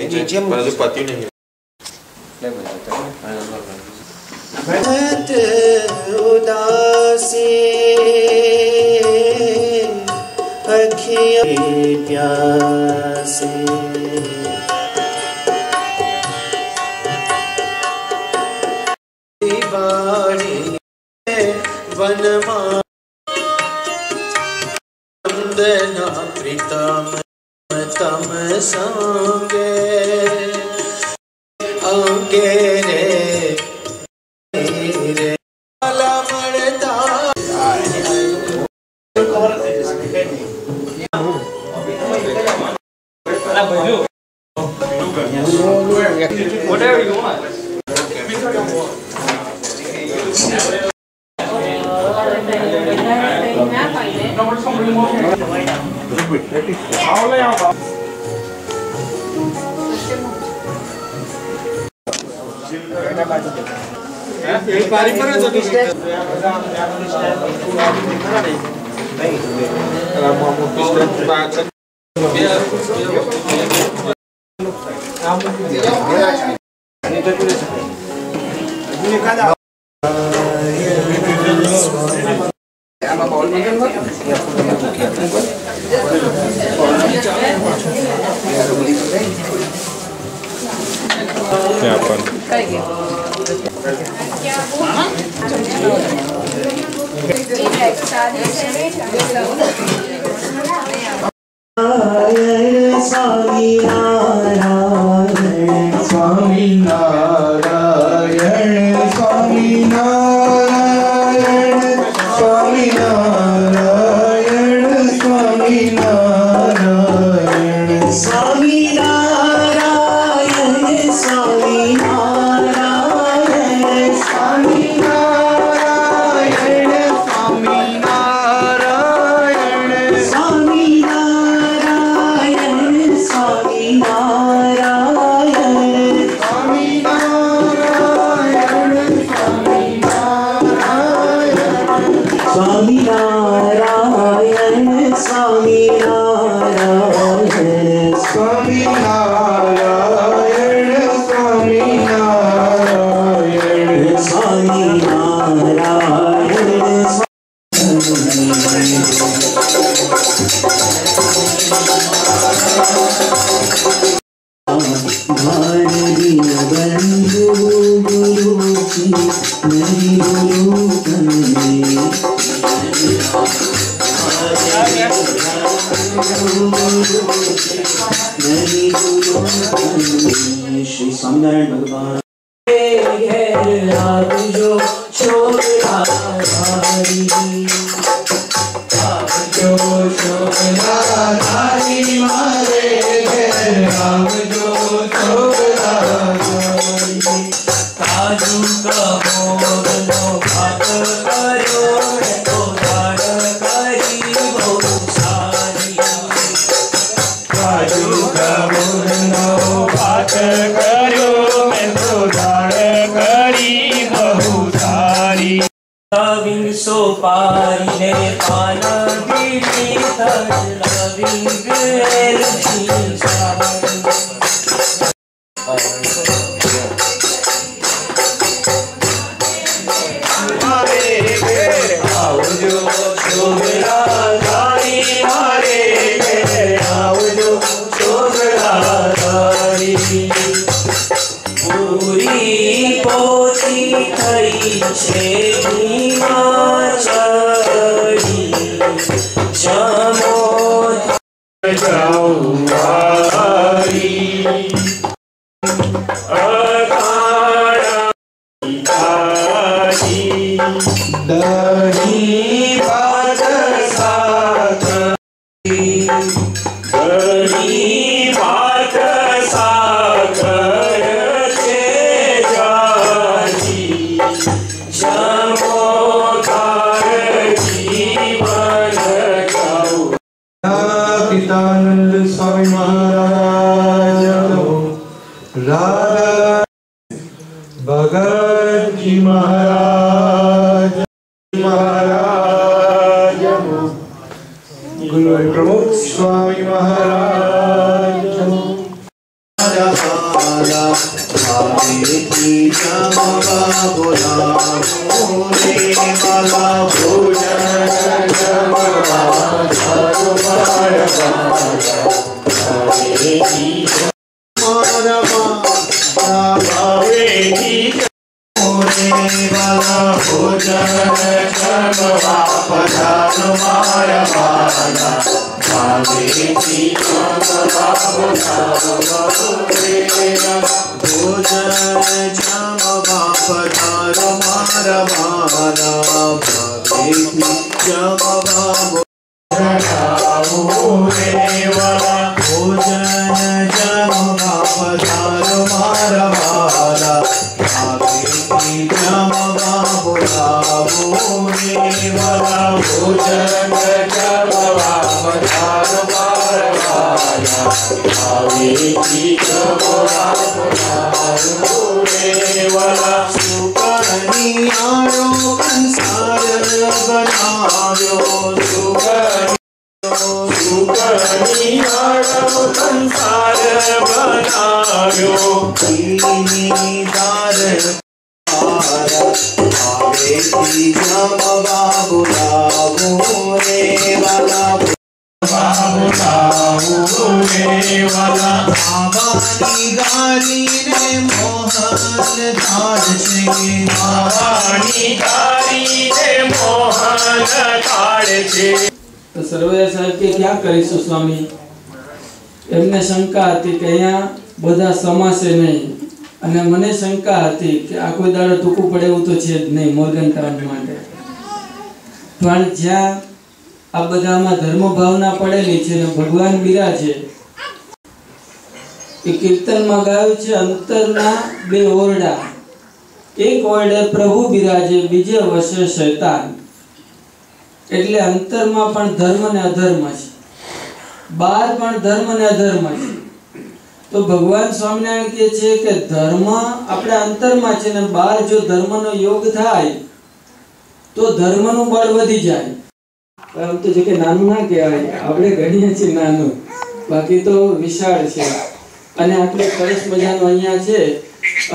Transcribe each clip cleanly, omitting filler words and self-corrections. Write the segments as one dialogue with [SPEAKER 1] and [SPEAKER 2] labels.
[SPEAKER 1] परंतु पति नहीं
[SPEAKER 2] उदासी अखियाँ प्यासे बाड़ी वनमा वंदना प्रीतम तम संगे अंगे रे रे अलमड़ता
[SPEAKER 3] whatever you want. Swami Narayan Swami Narayan Swami Narayan Swami Narayan Swami Narayan Swami Narayan Swami Narayan Swami Narayan Swami Narayan Swami Narayan Swami Narayan Swami Narayan Swami Narayan Swami Narayan Swami Narayan Swami Narayan Swami Narayan Swami Narayan Bharti बंधु गुरु की नहीं गुरु कन्ने नहीं गुरु कन्ने श्री स्वामीनारायण भगवान आप जो छोड़ा धारी आप जो छोड़ा धारी मारे आप जो छोड़ा धारी काजू का मोगनो भात करो तो दाड़ करी बहुत सारी काजू का मोगनो भात करो मैं तो दाड़ करी बहुत सारी लविंग सोपारी ने पाना दीदी लविंग एलची पूरी पोती थई छे चढ़ी जमो जाऊरी दही भात साथ दही भात साथ पितानंद स्वामी महाराज राधा भगत जी महाराज महाराज गुरु प्रमुख स्वामी महाराज
[SPEAKER 2] जमवा बुलाओ रे वाला भोजन जमवा धारो मारा वाला भोजन जमवा पधारो मारा वाला भावेती जमवा पधारो भोजन जमवा पधारो मारा वाला भावेती जमवा वाला भोजन जमवा पधारो मारा वाला भावेती जमवा बुलाओ रे वाला भोजन जमवा पधारो मारा वाला भावेती जमवा बुलाओ रे वाला सुकनियारो संसार बनाव्यो सुकनियारो संसार बनाव्यो दीनीदार भावेती जमवा बुलाओ रे वाला आवानी गाली ने मोहन धार से आवानी गाली ने मोहन धार से।
[SPEAKER 1] तो सर्वैया साहेब के क्या करीशु स्वामी एमने शंका હતી કે અહીંયા બધા સમાસે નહીં અને મને શંકા હતી કે આ કોઈ દાડો ટૂંકું પડે એવું તો છે જ નહીં મોર્ગન ટાઉન માટે પણ જ્યાં આ બધામાં ધર્મ ભાવના પડેલી છે ને ભગવાન બિરાજે એ કીર્તનમાં ગાયું છે અંતરના બે ઓરડા એક ઓરડે પ્રભુ બિરાજે બીજે વસે શૈતાન એટલે અંતરમાં પણ ધર્મ ને અધર્મ છે બહાર પણ ધર્મ ને અધર્મ છે તો ભગવાન સ્વામિનારાયણ કહે છે કે ધર્મ આપણા અંતરમાં છે ને બહાર જો ધર્મનો યોગ થાય તો ધર્મનું બળ વધી જાય આમ તો જો કે નાનું ના કહેવાય આપણે ગણીએ છીએ નાનું બાકી તો વિશાળ છે અને આપણે સરસ મજાનું અહીંયા છે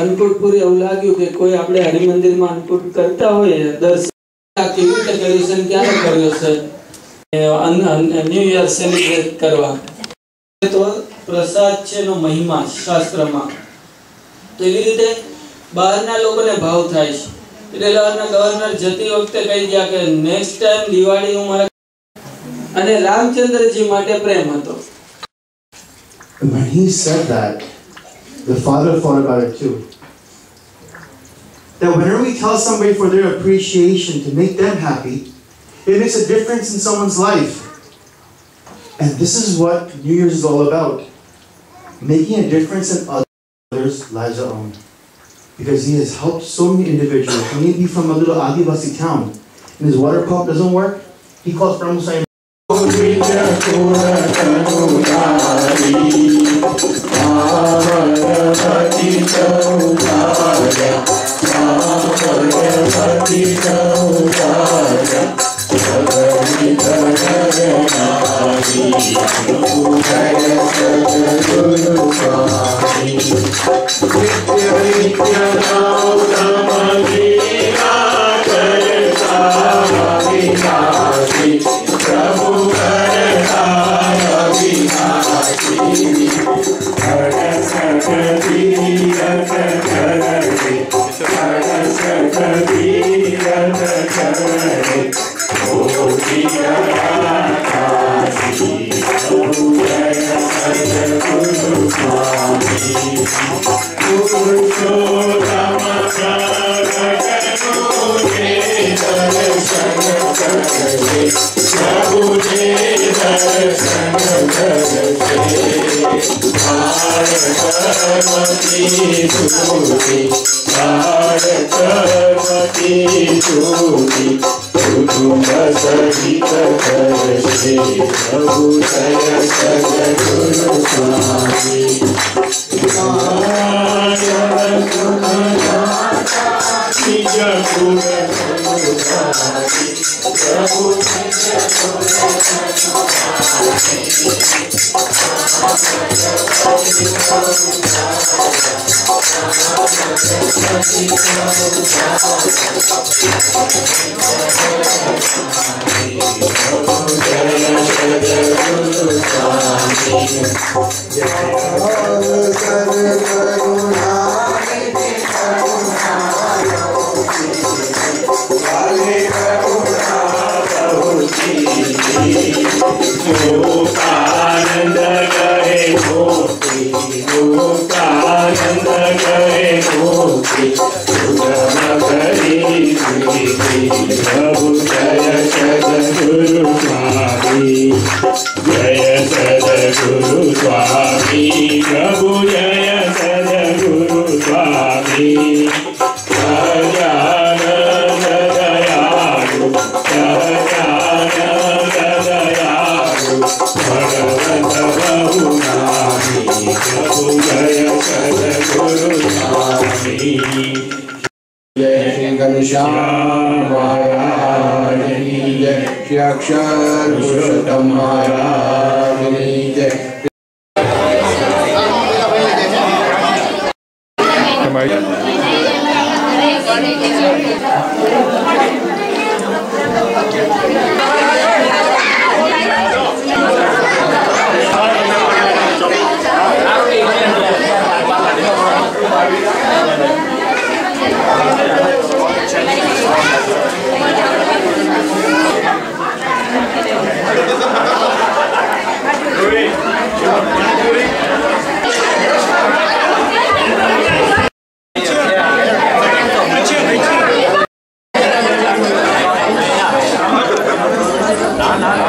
[SPEAKER 1] અન્નકૂટપુર એવું લાગ્યું કે કોઈ આપણે હરિમંદિરમાં અન્નકૂટ કરતા હોય દર્શન કેવી રીતે કર્યું છે ક્યારે કર્યો છે ન્યૂ યર સેલિબ્રેટ કરવા તો પ્રસાદ છે નો મહિમા શાસ્ત્રમાં તો એવી રીતે બહારના લોકોને ભાવ થાય છે એટલે ગવર્નર જતી વખતે કહી ગયા કે નેક્સ્ટ ટાઈમ દિવાળી હું મારા અને રામચંદ્રજી માટે પ્રેમ હતો.
[SPEAKER 4] When he said that, the father thought about it too. That whenever we tell somebody for their appreciation to make them happy, it makes a difference in someone's life. And this is what New Year's is all about. Making a difference in others' lives our own. Because he has helped so many individuals. He may be from a little Adivasi town, and his water pump doesn't work. He calls Prabhu saying,
[SPEAKER 3] Muktanand करे मुक्ति, मुक्तानंद करे मुक्ति, सुगम करी प्रीति। प्रभु जय सद्गुरु स्वामी, जय सद्गुरु स्वामी, प्रभु जय सद्गुरु स्वामी। सदानंद दयालु, सदानंद दयालु, भगवत बहुनामी, प्रभु जय सद्गुरु स्वामी।
[SPEAKER 5] जय श्री घनश्याम महाराज की जय, श्री अक्षर पुरुषोत्तम महाराज की जय।
[SPEAKER 3] ना